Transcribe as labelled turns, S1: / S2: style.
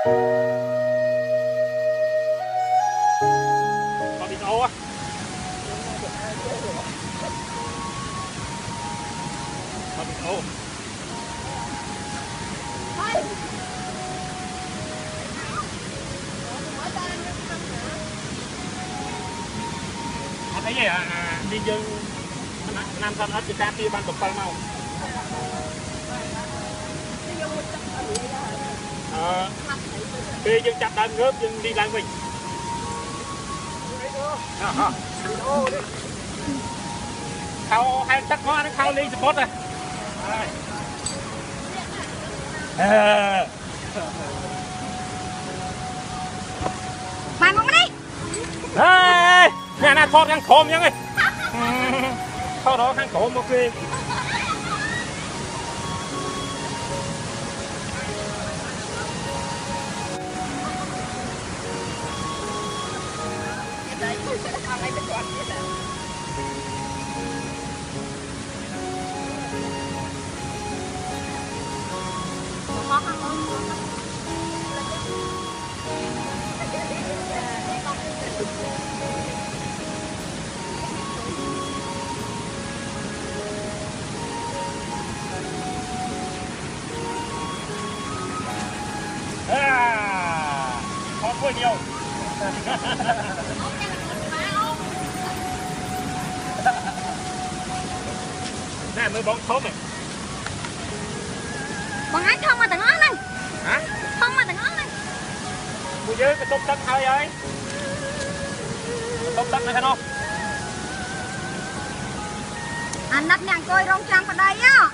S1: Có bị ô á. Có bị ô. Thấy vậy đi dân Nam Sơn hết Việt kia ban tập pal mau khi dân chặt đàn ngớp dân đi lại mình khâu hai chắc hoa nó khâu đi sport rồi
S2: mày mong đi
S1: nhà nào thọt hàng khổm nhá ơi sau đó hàng khổm một khi khó quá nhiều nè mới bóng khốm này
S2: bọn anh không mà tận ớt này
S1: hả
S2: không mà tận ớt này
S1: mua dưới cái tôm đất thôi ơi tôm đất này thấy không
S2: anh nắp nhàng coi rong trăng vào đây á